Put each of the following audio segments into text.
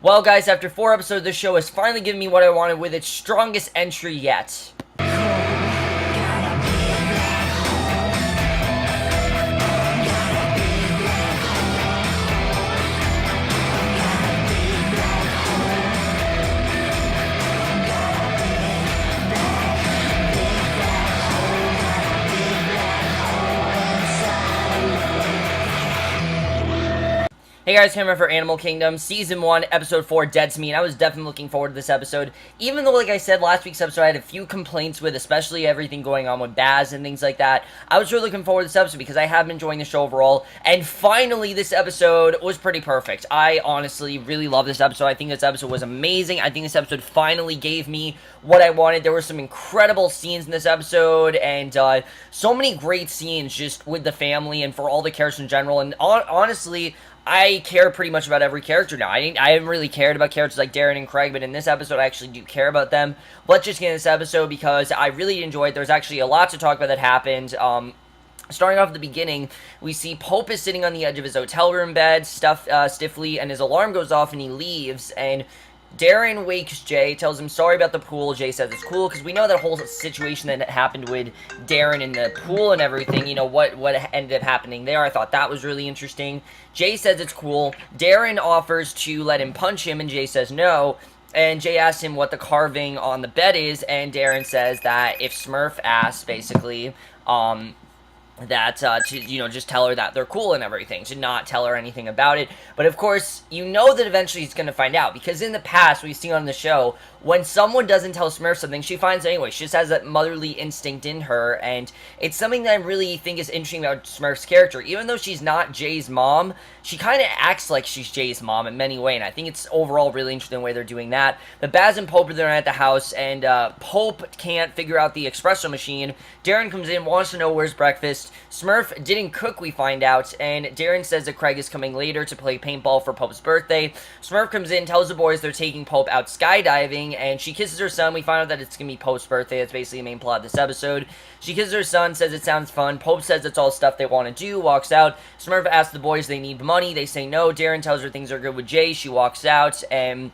Well, guys, after 4 episodes, this show has finally given me what I wanted with its strongest entry yet. Hey guys, Cameron for Animal Kingdom, Season 1, Episode 4, Dead to Me, and I was definitely looking forward to this episode, even though, like I said, last week's episode I had a few complaints with, especially everything going on with Baz and things like that. I was really looking forward to this episode because I have been enjoying the show overall, and finally this episode was pretty perfect. I honestly really love this episode. I think this episode was amazing. I think this episode finally gave me what I wanted. There were some incredible scenes in this episode, and so many great scenes just with the family and for all the characters in general, and honestly, I care pretty much about every character now. I haven't really cared about characters like Darren and Craig, but in this episode, I actually do care about them. Let's just get into this episode because I really enjoyed it. There's actually a lot to talk about that happened. Starting off at the beginning, we see Pope is sitting on the edge of his hotel room bed, stiffly, and his alarm goes off and he leaves, and Darren wakes Jay, tells him sorry about the pool. Jay says it's cool, because we know that whole situation that happened with Darren in the pool and everything, you know, what ended up happening there. I thought that was really interesting. Jay says it's cool. Darren offers to let him punch him, and Jay says no. And Jay asks him what the carving on the bed is, and Darren says that if Smurf asks, basically, that, to, you know, just tell her that they're cool and everything, to not tell her anything about it. But of course, you know that eventually he's going to find out, because in the past, we've seen on the show, when someone doesn't tell Smurf something, she finds it anyway. She just has that motherly instinct in her, and it's something that I really think is interesting about Smurf's character. Even though she's not Jay's mom, she kind of acts like she's Jay's mom in many ways, and I think it's overall really interesting the way they're doing that. But Baz and Pope are there at the house, and Pope can't figure out the espresso machine. Darren comes in, wants to know where's breakfast. Smurf didn't cook, we find out, and Darren says that Craig is coming later to play paintball for Pope's birthday. Smurf comes in, tells the boys they're taking Pope out skydiving, and she kisses her son. We find out that it's going to be Pope's birthday. That's basically the main plot of this episode. She kisses her son, says it sounds fun. Pope says it's all stuff they want to do, walks out. Smurf asks the boys they need money. They say no. Darren tells her things are good with Jay. She walks out, and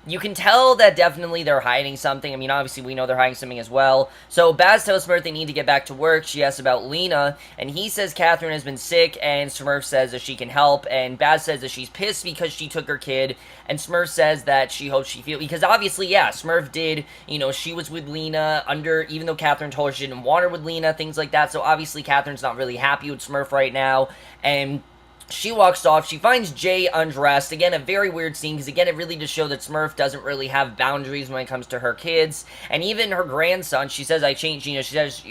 you can tell that definitely they're hiding something. I mean, obviously, we know they're hiding something as well. So, Baz tells Smurf they need to get back to work. She asks about Lena, and he says Catherine has been sick, and Smurf says that she can help, and Baz says that she's pissed because she took her kid, and Smurf says that she hopes she feels, because obviously, yeah, Smurf did, you know, she was with Lena even though Catherine told her she didn't want her with Lena, things like that, so obviously Catherine's not really happy with Smurf right now, and she walks off. She finds Jay undressed. Again, a very weird scene, because again, it really just shows that Smurf doesn't really have boundaries when it comes to her kids. And even her grandson, she says, I changed, you know, she says,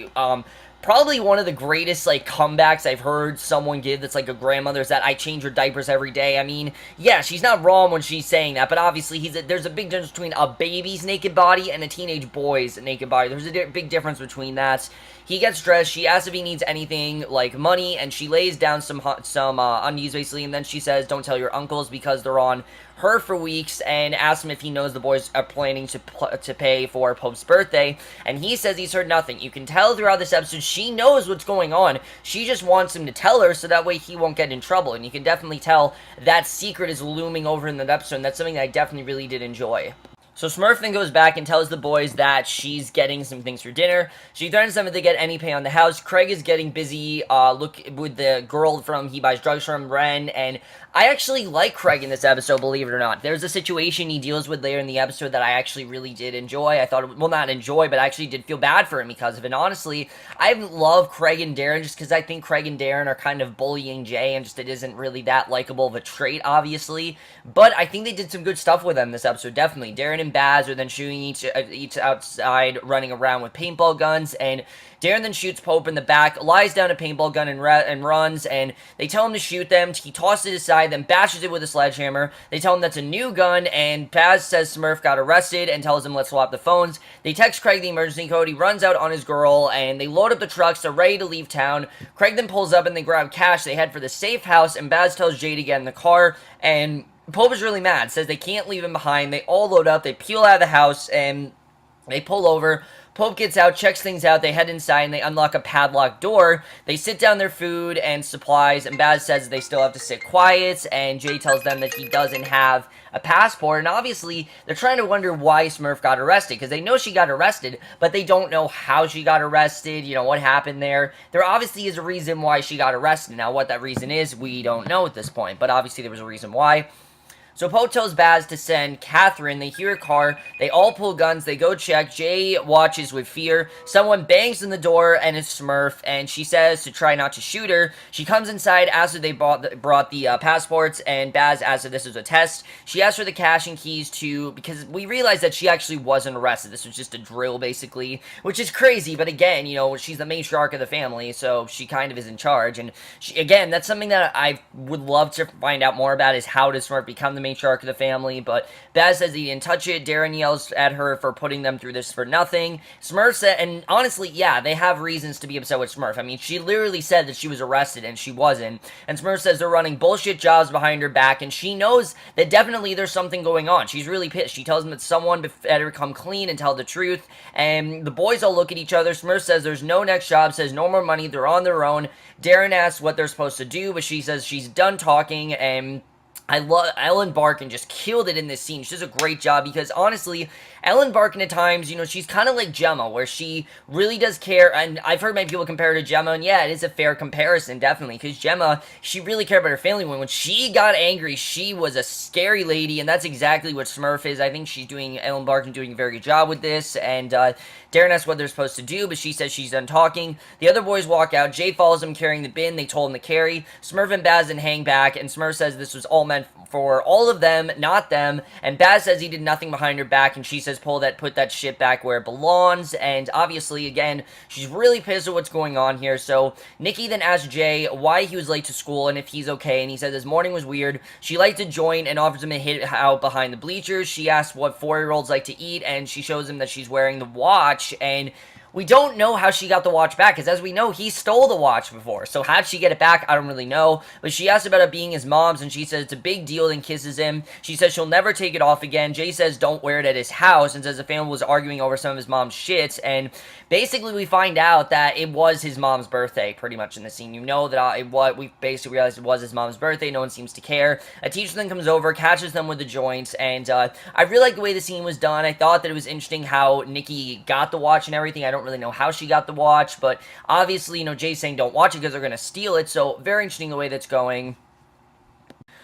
probably one of the greatest, like, comebacks I've heard someone give that's like a grandmother is that I change her diapers every day. I mean, yeah, she's not wrong when she's saying that, but obviously there's a big difference between a baby's naked body and a teenage boy's naked body. There's a big difference between that. He gets dressed, she asks if he needs anything, like money, and she lays down some undies, basically, and then she says, don't tell your uncles, because they're on her for weeks, and asks him if he knows the boys are planning to pay for Pope's birthday, and he says he's heard nothing. You can tell throughout this episode, she knows what's going on, she just wants him to tell her, so that way he won't get in trouble, and you can definitely tell that secret is looming over in that episode, and that's something that I definitely really did enjoy. So Smurf then goes back and tells the boys that she's getting some things for dinner. She threatens them if they get any pay on the house. Craig is getting busy with the girl from He Buys Drugs From, Renn, and I actually like Craig in this episode, believe it or not. There's a situation he deals with later in the episode that I actually really did enjoy. I thought, well, not enjoy, but I actually did feel bad for him because of it. And honestly, I love Craig and Darren just because I think Craig and Darren are kind of bullying Jay, and just it isn't really that likable of a trait, obviously. But I think they did some good stuff with them this episode, definitely. Darren and Baz are then shooting each outside, running around with paintball guns, and Darren then shoots Pope in the back, lies down a paintball gun and runs, and they tell him to shoot them. He tosses it aside, then bashes it with a sledgehammer. They tell him that's a new gun, and Baz says Smurf got arrested and tells him let's swap the phones. They text Craig the emergency code. He runs out on his girl, and they load up the trucks. They're ready to leave town. Craig then pulls up and they grab cash. They head for the safe house, and Baz tells Jay to get in the car, and Pope is really mad, says they can't leave him behind. They all load up, they peel out of the house, and They pull over. Pope gets out, checks things out. They head inside and they unlock a padlocked door. They sit down their food and supplies, and Baz says they still have to sit quiet. And Jay tells them that he doesn't have a passport. And obviously, they're trying to wonder why Smurf got arrested, because they know she got arrested, but they don't know how she got arrested. You know, what happened there. There obviously is a reason why she got arrested. Now, what that reason is, we don't know at this point, but obviously there was a reason why. So Poe tells Baz to send Catherine. They hear a car. They all pull guns. They go check. Jay watches with fear. Someone bangs on the door, and it's Smurf, and she says to try not to shoot her. She comes inside, asks if they brought the passports, and Baz asks if this was a test. She asks for the cash and keys too, because we realize that she actually wasn't arrested. This was just a drill, basically, which is crazy, but again, you know, she's the matriarch of the family, so she kind of is in charge, and again, that's something that I would love to find out more about, is how does Smurf become the matriarch of the family. But Baz says he didn't touch it. Darren yells at her for putting them through this for nothing. Smurf said, and honestly, yeah, they have reasons to be upset with Smurf. I mean, she literally said that she was arrested and she wasn't. And Smurf says they're running bullshit jobs behind her back, and she knows that definitely there's something going on. She's really pissed. She tells them that someone better come clean and tell the truth. And the boys all look at each other. Smurf says there's no next job, says no more money, they're on their own. Darren asks what they're supposed to do, but she says she's done talking, and I love Ellen Barkin just killed it in this scene. She does a great job, because honestly, Ellen Barkin at times, you know, she's kind of like Gemma, where she really does care, and I've heard many people compare her to Gemma, and yeah, it is a fair comparison, definitely, because Gemma, she really cared about her family. When she got angry, she was a scary lady, and that's exactly what Smurf is. I think Ellen Barkin doing a very good job with this, and Darren asks what they're supposed to do, but she says she's done talking. The other boys walk out. Jay follows them carrying the bin they told him to carry. Smurf and Baz then hang back, and Smurf says this was all meant for all of them, not them, and Baz says he did nothing behind her back, and she says put that shit back where it belongs. And obviously, again, she's really pissed at what's going on here. So Nikki then asks Jay why he was late to school and if he's okay, and he says his morning was weird. She liked to join and offers him a hit out behind the bleachers. She asks what 4-year-olds like to eat, and she shows him that she's wearing the watch, and we don't know how she got the watch back, because as we know, he stole the watch before. So how'd she get it back? I don't really know. But she asks about it being his mom's, and she says it's a big deal, and kisses him. She says she'll never take it off again. Jay says don't wear it at his house, and says the family was arguing over some of his mom's shit. And basically, we find out that it was his mom's birthday, pretty much in the scene. You know that we basically realized it was his mom's birthday. No one seems to care. A teacher then comes over, catches them with the joints, and I really like the way the scene was done. I thought that it was interesting how Nikki got the watch and everything. I don't really know how she got the watch, but obviously, you know, Jay's saying don't watch it because they're going to steal it, so very interesting the way that's going.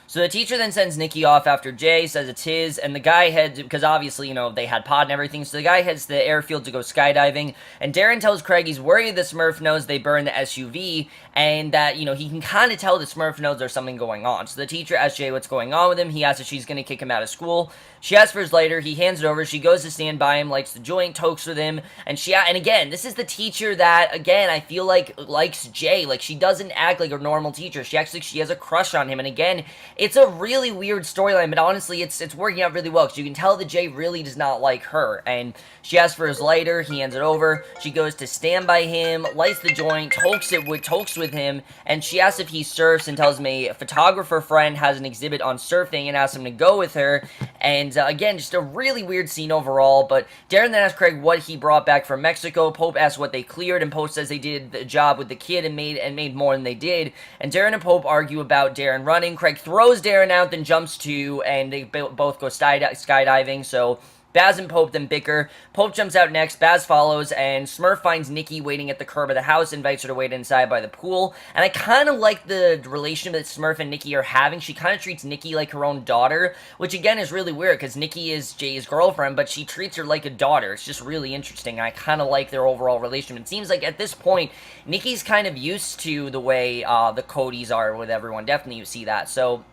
So the teacher then sends Nikki off after Jay, says it's his, and the guy heads, because obviously, you know, they had pod and everything, so the guy heads to the airfield to go skydiving, and Darren tells Craig he's worried the Smurf knows they burned the SUV, and that, you know, he can kind of tell the Smurf knows there's something going on. So the teacher asks Jay what's going on with him. He asks if she's going to kick him out of school. She asks for his lighter. He hands it over. She goes to stand by him, lights the joint, tokes with him, and again, this is the teacher that, again, I feel like likes Jay. Like, she doesn't act like a normal teacher. She has a crush on him, and again, it's a really weird storyline, but honestly, it's working out really well, because you can tell that Jay really does not like her, and she asks for his lighter. He hands it over. She goes to stand by him, lights the joint, tokes with him, and she asks if he surfs, and tells him a photographer friend has an exhibit on surfing, and asks him to go with her, and again, just a really weird scene overall. But Darren then asks Craig what he brought back from Mexico. Pope asks what they cleared, and Pope says they did the job with the kid and made more than they did, and Darren and Pope argue about Darren running. Craig throws Darren out, then jumps to, and they both go skydiving, so Baz and Pope then bicker. Pope jumps out next, Baz follows, and Smurf finds Nikki waiting at the curb of the house, invites her to wait inside by the pool, and I kind of like the relationship that Smurf and Nikki are having. She kind of treats Nikki like her own daughter, which again is really weird, because Nikki is Jay's girlfriend, but she treats her like a daughter. It's just really interesting. I kind of like their overall relationship. It seems like at this point, Nikki's kind of used to the way the Codys are with everyone. Definitely you see that. So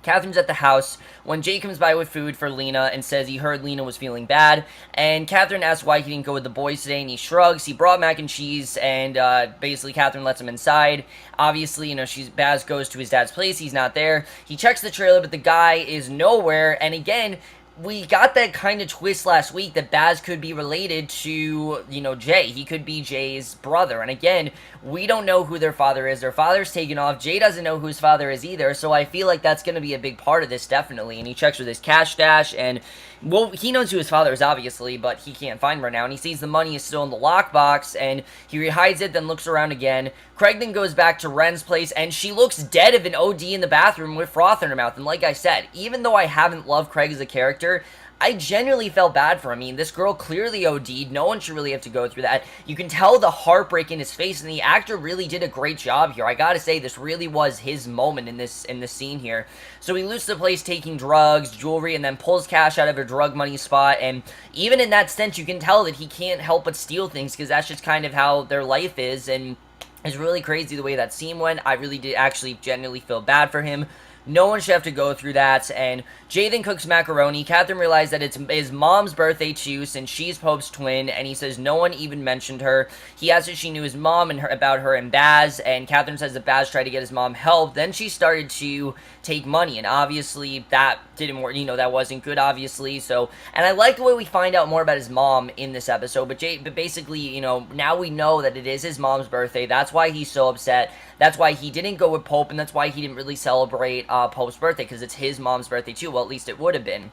Catherine's at the house when Jay comes by with food for Lena and says he heard Lena was feeling bad, and Catherine asks why he didn't go with the boys today, and he shrugs. He brought mac and cheese, and basically Catherine lets him inside. Obviously, you know, Baz goes to his dad's place. He's not there. He checks the trailer, but the guy is nowhere, and again, we got that kind of twist last week that Baz could be related to, you know, Jay. He could be Jay's brother. And again, We don't know who their father is. Their father's taken off. Jay doesn't know who his father is either, so I feel like that's going to be a big part of this, definitely. And he checks with his cash stash, and, well, he knows who his father is, obviously, but he can't find him right now. And he sees the money is still in the lockbox, and he hides it, then looks around again. Craig then goes back to Renn's place, and she looks dead of an OD in the bathroom with froth in her mouth. And like I said, even though I haven't loved Craig as a character, I genuinely felt bad for him. I mean, this girl clearly OD'd. No one should really have to go through that. You can tell the heartbreak in his face, and the actor really did a great job here. I gotta say, this really was his moment in this scene here. So he loots the place taking drugs, jewelry, and then pulls cash out of a drug money spot, and even in that sense, you can tell that he can't help but steal things, because that's just kind of how their life is, and it's really crazy the way that scene went. I really did actually genuinely feel bad for him. No one should have to go through that, and Jay then cooks macaroni. Catherine realized that it's his mom's birthday too, since she's Pope's twin, and he says no one even mentioned her. He asks if she knew his mom and about her and Baz, and Catherine says that Baz tried to get his mom help. Then she started to take money, and obviously that didn't work, that wasn't good, obviously. So, and I like the way we find out more about his mom in this episode, but basically, now we know that it is his mom's birthday. That's why he's so upset. That's why he didn't go with Pope, and that's why he didn't really celebrate Pope's birthday, because it's his mom's birthday too. Well, at least it would have been.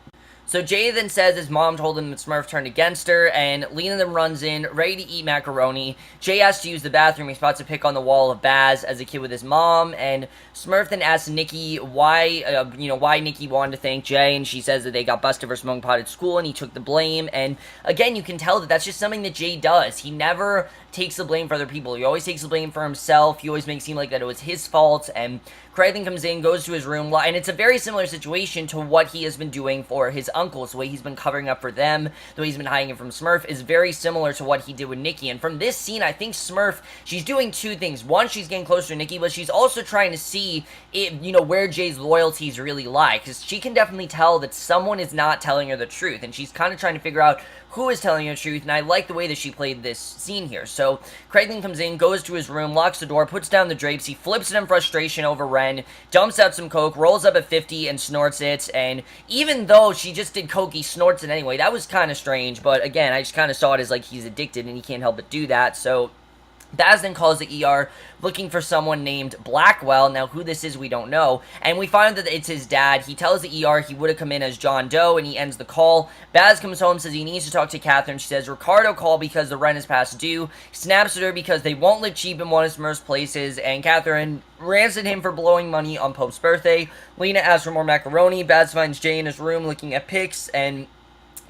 So Jay then says his mom told him that Smurf turned against her, and Lena then runs in, ready to eat macaroni. Jay has to use the bathroom. He's about to pick on the wall of Baz as a kid with his mom, and Smurf then asks Nikki why Nikki wanted to thank Jay, and she says that they got busted for smoking pot at school, and he took the blame. And again, you can tell that that's just something that Jay does. He never takes the blame for other people. He always takes the blame for himself. He always makes it seem like that it was his fault, and Craig then comes in, goes to his room, and it's a very similar situation to what he has been doing for his uncles. The way he's been covering up for them, the way he's been hiding it from Smurf is very similar to what he did with Nikki. And from this scene, I think Smurf, she's doing two things. One, she's getting closer to Nikki, but she's also trying to see where Jay's loyalties really lie, because she can definitely tell that someone is not telling her the truth, and she's kind of trying to figure out who is telling her the truth, and I like the way that she played this scene here. So Craig then comes in, goes to his room, locks the door, puts down the drapes, he flips it in frustration over Renn, dumps out some coke, rolls up a 50 and snorts it, and even though she just did coke, he snorts it anyway. That was kind of strange, but again, I just kind of saw it as like he's addicted and he can't help but do that. So Baz then calls the ER looking for someone named Blackwell. Now, who this is, we don't know. And we find that it's his dad. He tells the ER he would have come in as John Doe, and he ends the call. Baz comes home, says he needs to talk to Catherine. She says Ricardo called because the rent is past due. Snaps at her because they won't live cheap in one of Smurf's places. And Catherine rants at him for blowing money on Pope's birthday. Lena asks for more macaroni. Baz finds Jay in his room looking at pics, and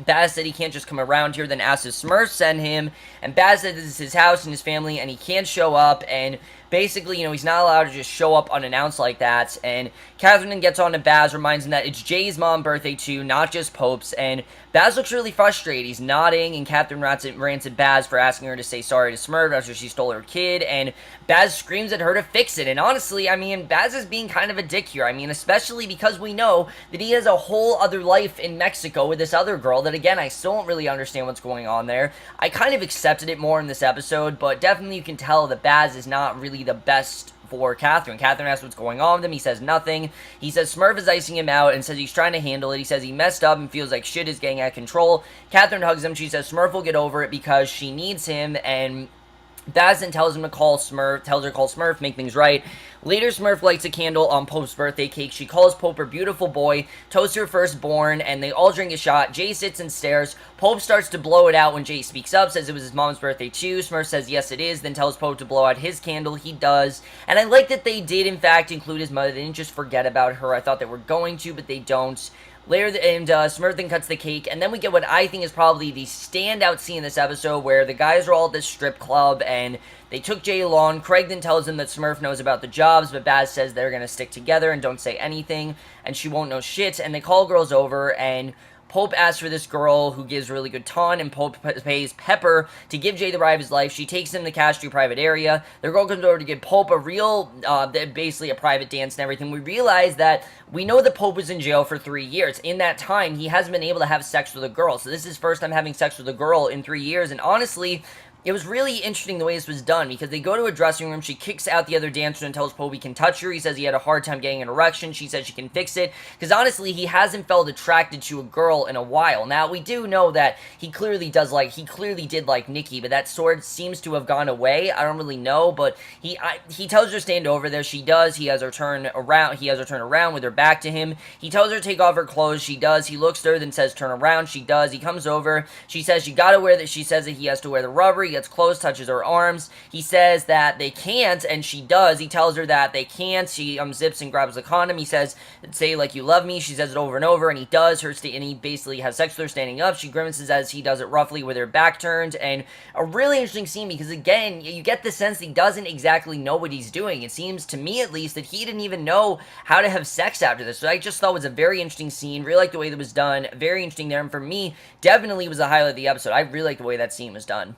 Baz said he can't just come around here, then asks if Smurf send him, and Baz said this is his house and his family, and he can't show up, and basically, he's not allowed to just show up unannounced like that, and Catherine then gets on to Baz, reminds him that it's Jay's mom's birthday too, not just Pope's, and Baz looks really frustrated. He's nodding, and Catherine rants at Baz for asking her to say sorry to Smurf after she stole her kid, and Baz screams at her to fix it, and honestly, Baz is being kind of a dick here. Especially because we know that he has a whole other life in Mexico with this other girl that, again, I still don't really understand what's going on there. I kind of accepted it more in this episode, but definitely you can tell that Baz is not really the best for Catherine. Catherine asks what's going on with him. He says nothing. He says Smurf is icing him out and says he's trying to handle it. He says he messed up and feels like shit is getting out of control. Catherine hugs him. She says Smurf will get over it because she needs him, and Baz then tells her to call Smurf, make things right. Later, Smurf lights a candle on Pope's birthday cake. She calls Pope her beautiful boy, toasts her firstborn, and they all drink a shot. Jay sits and stares. Pope starts to blow it out when Jay speaks up, says it was his mom's birthday too. Smurf says yes it is, then tells Pope to blow out his candle. He does. And I like that they did, in fact, include his mother. They didn't just forget about her. I thought they were going to, but they don't. Later, and Smurf then cuts the cake, and then we get what I think is probably the standout scene in this episode, where the guys are all at this strip club, and they took Jay along. Craig then tells him that Smurf knows about the jobs, but Baz says they're gonna stick together and don't say anything, and she won't know shit, and they call girls over, and Pope asks for this girl who gives really good ton, and Pope pays Pepper to give Jay the ride of his life. She takes him to Cash to a private area. The girl comes over to give Pope a real, basically a private dance and everything. We realize that we know that Pope was in jail for 3 years. In that time, he hasn't been able to have sex with a girl. So this is his first time having sex with a girl in 3 years, and honestly, it was really interesting the way this was done, because they go to a dressing room, she kicks out the other dancer and tells Pope he can touch her. He says he had a hard time getting an erection. She says she can fix it, because honestly, he hasn't felt attracted to a girl in a while. Now, we do know that he clearly did like Nikki, but that sword seems to have gone away. I don't really know, but he tells her to stand over there. She does. He has her turn around with her back to him. He tells her to take off her clothes. She does. He looks at her, then says turn around. She does. He comes over. She says she gotta wear that. She says that he has to wear the rubber. He gets close, touches her arms. He says that they can't, and she does. He tells her that they can't. She zips and grabs the condom. He says, say like you love me. She says it over and over, and he does. And he basically has sex with her standing up. She grimaces as he does it roughly with her back turned, and a really interesting scene, because again, you get the sense that he doesn't exactly know what he's doing. It seems, to me at least, that he didn't even know how to have sex after this. So I just thought it was a very interesting scene. Really like the way that was done. Very interesting there, and for me, definitely was the highlight of the episode. I really like the way that scene was done.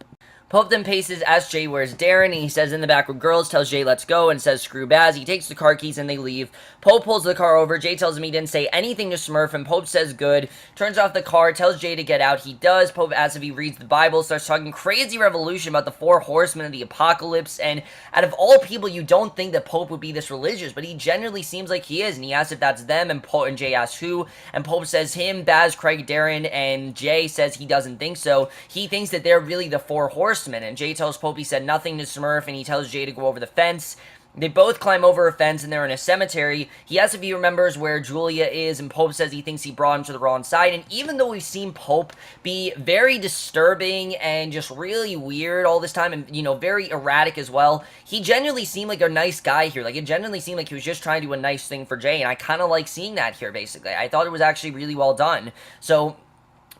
Pope then paces, asks Jay where's Darren, and he says in the back with girls, tells Jay let's go, and says screw Baz. He takes the car keys and they leave. Pope pulls the car over. Jay tells him he didn't say anything to Smurf, and Pope says good. Turns off the car, tells Jay to get out. He does. Pope asks if he reads the Bible, starts talking crazy revolution about the 4 horsemen of the apocalypse, and out of all people, you don't think that Pope would be this religious, but he genuinely seems like he is, and he asks if that's them, and Jay asks who, and Pope says him, Baz, Craig, Darren, and Jay says he doesn't think so. He thinks that they're really the 4 horsemen, and Jay tells Pope he said nothing to Smurf, and he tells Jay to go over the fence. They both climb over a fence, and they're in a cemetery. He asks if he remembers where Julia is, and Pope says he thinks he brought him to the wrong side. And even though we've seen Pope be very disturbing and just really weird all this time, and, very erratic as well, he genuinely seemed like a nice guy here. Like, it genuinely seemed like he was just trying to do a nice thing for Jay, and I kind of like seeing that here, basically. I thought it was actually really well done. So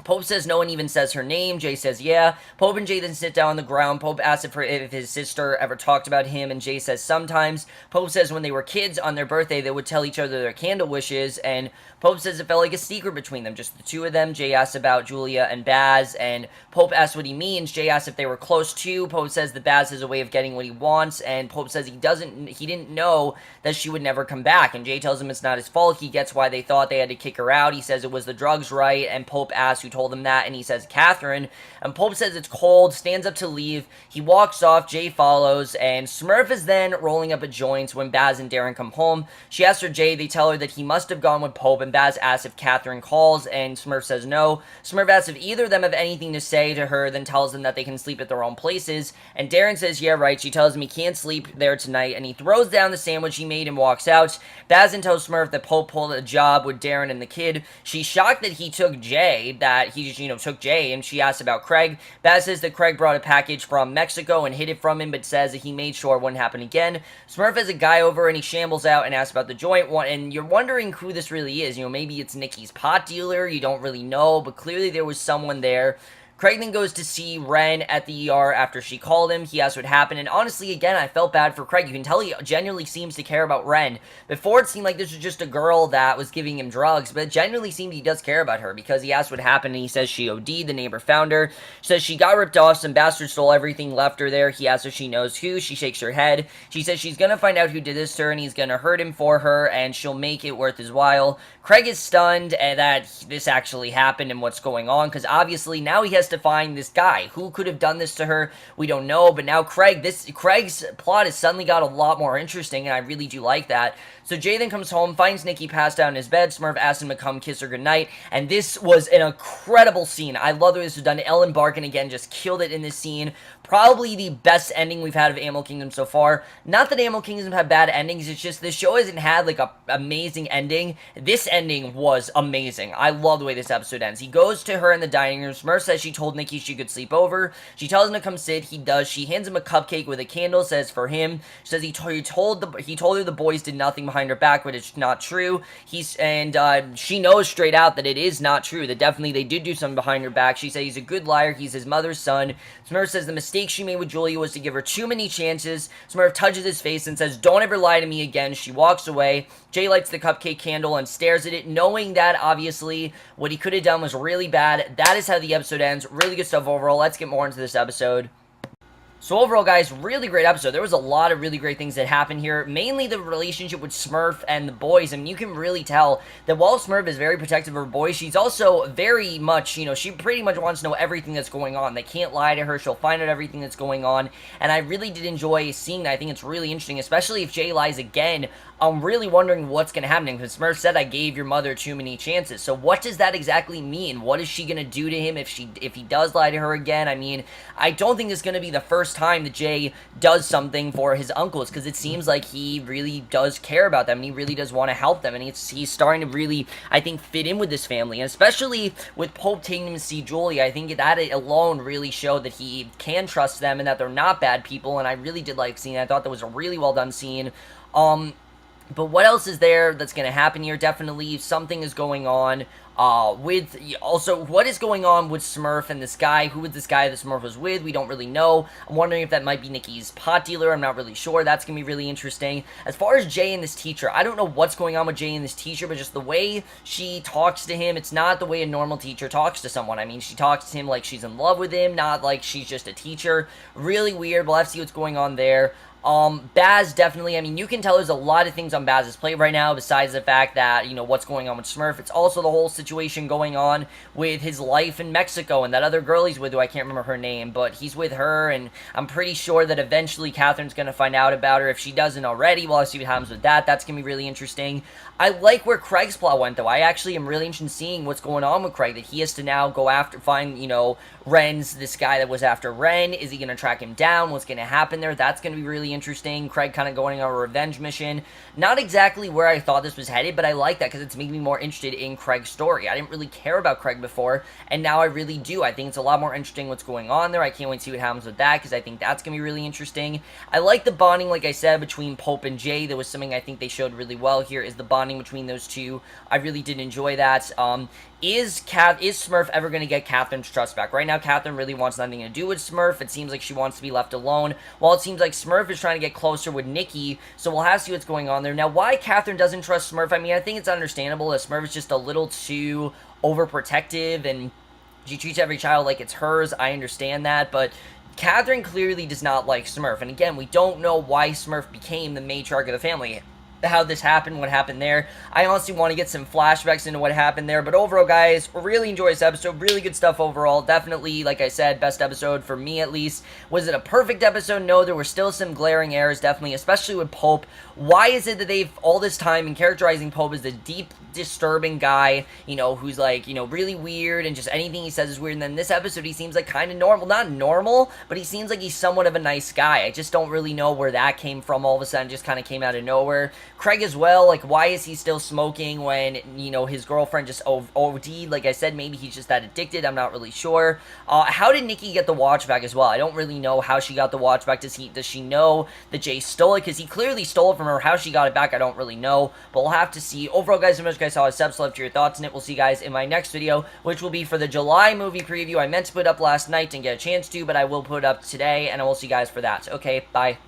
Pope says no one even says her name. Jay says yeah. Pope and Jay then sit down on the ground. Pope asks if his sister ever talked about him, and Jay says sometimes. Pope says when they were kids on their birthday, they would tell each other their candle wishes, and Pope says it felt like a secret between them, just the two of them. Jay asks about Julia and Baz, and Pope asks what he means. Jay asks if they were close too. Pope says that Baz has a way of getting what he wants, and Pope says he didn't know that she would never come back, and Jay tells him it's not his fault. He gets why they thought they had to kick her out. He says it was the drugs, right? And Pope asks who told him that, and he says Catherine, and Pope says it's cold, stands up to leave. He walks off. Jay follows, and Smurf is then rolling up a joint when Baz and Darren come home. She asks for Jay. They tell her that he must have gone with Pope, and Baz asks if Catherine calls, and Smurf says no. Smurf asks if either of them have anything to say to her, then tells them that they can sleep at their own places, and Darren says yeah right. She tells him he can't sleep there tonight, and he throws down the sandwich he made and walks out. Baz then tells Smurf that Pope pulled a job with Darren and the kid. She's shocked that he took Jay, that he just, took Jay, and she asks about Craig. Baz says that Craig brought a package from Mexico and hid it from him, but says that he made sure it wouldn't happen again. Smurf has a guy over, and he shambles out and asks about the joint one, and you're wondering who this really is. Maybe it's Nikki's pot dealer, you don't really know, but clearly there was someone there. Craig then goes to see Renn at the ER after she called him. He asks what happened, and honestly, again, I felt bad for Craig. You can tell he genuinely seems to care about Renn. Before, it seemed like this was just a girl that was giving him drugs, but it genuinely seemed he does care about her, because he asks what happened, and he says she OD'd. The neighbor found her. She says she got ripped off. Some bastard stole everything, left her there. He asks if she knows who. She shakes her head. She says she's gonna find out who did this to her, and he's gonna hurt him for her, and she'll make it worth his while. Craig is stunned that this actually happened and what's going on, because obviously now he has to find this guy. Who could have done this to her? We don't know, but now Craig's plot has suddenly got a lot more interesting, and I really do like that. So Jay then comes home, finds Nikki passed out in his bed. Smurf asks him to come kiss her goodnight, and this was an incredible scene. I love the way this was done. Ellen Barkin, again, just killed it in this scene. Probably the best ending we've had of Animal Kingdom so far. Not that Animal Kingdom have bad endings, it's just this show hasn't had, like, a amazing ending. This ending was amazing. I love the way this episode ends. He goes to her in the dining room. Smurf says she told Nikki she could sleep over. She tells him to come sit. He does. She hands him a cupcake with a candle, says for him. She says he told her the boys did nothing behind her back, but it's not true. She knows straight out that it is not true, that definitely they did do something behind her back. She said he's a good liar. He's his mother's son. Smurf says the mistake she made with Julia was to give her too many chances. Smurf touches his face and says, don't ever lie to me again. She walks away. Jay lights the cupcake candle and stares at it, knowing that, obviously, what he could have done was really bad. That is how the episode ends. Really good stuff overall. Let's get more into this episode. So overall, guys, really great episode. There was a lot of really great things that happened here. Mainly the relationship with Smurf and the boys. I mean, you can really tell that while Smurf is very protective of her boys, she's also very much, she pretty much wants to know everything that's going on. They can't lie to her. She'll find out everything that's going on. And I really did enjoy seeing that. I think it's really interesting, especially if Jay lies again. I'm really wondering what's going to happen, because Smurf said, I gave your mother too many chances. So what does that exactly mean? What is she going to do to him if he does lie to her again? I mean, I don't think it's going to be the first time that Jay does something for his uncles, because it seems like he really does care about them, and he really does want to help them, and he's starting to really, I think, fit in with this family, and especially with Pope taking him to see Julie. I think that alone really showed that he can trust them and that they're not bad people, and I really did like seeing that. I thought that was a really well done scene. But what else is there that's going to happen here? Definitely something is going on also, what is going on with Smurf and this guy? Who was this guy that Smurf was with? We don't really know. I'm wondering if that might be Nikki's pot dealer. I'm not really sure. That's going to be really interesting. As far as Jay and this teacher, I don't know what's going on with Jay and this teacher, but just the way she talks to him, it's not the way a normal teacher talks to someone. I mean, she talks to him like she's in love with him, not like she's just a teacher. Really weird. We'll have to see what's going on there. Baz, definitely, I mean, you can tell there's a lot of things on Baz's plate right now, besides the fact that, what's going on with Smurf. It's also the whole situation going on with his life in Mexico, and that other girl he's with, who I can't remember her name, but he's with her, and I'm pretty sure that eventually Catherine's gonna find out about her, if she doesn't already. We'll see what happens with that. That's gonna be really interesting. I like where Craig's plot went, though. I actually am really interested in seeing what's going on with Craig, that he has to now go after, find, Renn's, this guy that was after Renn. Is he going to track him down? What's going to happen there? That's going to be really interesting. Craig kind of going on a revenge mission. Not exactly where I thought this was headed, but I like that because it's making me more interested in Craig's story. I didn't really care about Craig before, and now I really do. I think it's a lot more interesting what's going on there. I can't wait to see what happens with that, because I think that's going to be really interesting. I like the bonding, like I said, between Pope and Jay. There was something I think they showed really well here, is the bonding between those two. I really did enjoy that. Is Smurf ever going to get Catherine's trust back? Right now, Catherine really wants nothing to do with Smurf. It seems like she wants to be left alone. While it seems like Smurf is trying to get closer with Nikki, so we'll have to see what's going on there. Now, why Catherine doesn't trust Smurf? I mean, I think it's understandable that Smurf is just a little too overprotective, and she treats every child like it's hers. I understand that, but Catherine clearly does not like Smurf. And again, we don't know why Smurf became the matriarch of the family. How this happened, what happened there. I honestly want to get some flashbacks into what happened there, but overall, guys, really enjoyed this episode. Really good stuff overall. Definitely, like I said, best episode for me, at least. Was it a perfect episode? No, there were still some glaring errors, definitely, especially with Pope. Why is it that they've, all this time, in characterizing Pope as the deep, disturbing guy, who's like, really weird, and just anything he says is weird, and then this episode, he seems like kind of normal. Not normal, but he seems like he's somewhat of a nice guy. I just don't really know where that came from all of a sudden, just kind of came out of nowhere. Craig as well, like, why is he still smoking when, his girlfriend just OD'd? Like I said, maybe he's just that addicted. I'm not really sure. How did Nikki get the watch back as well? I don't really know how she got the watch back. Does she know that Jay stole it? Because he clearly stole it from her. How she got it back, I don't really know. But we'll have to see. Overall, guys, so much guys saw his steps, left your thoughts on it. We'll see you guys in my next video, which will be for the July movie preview. I meant to put up last night, didn't get a chance to, but I will put it up today, and I will see you guys for that. Okay, bye.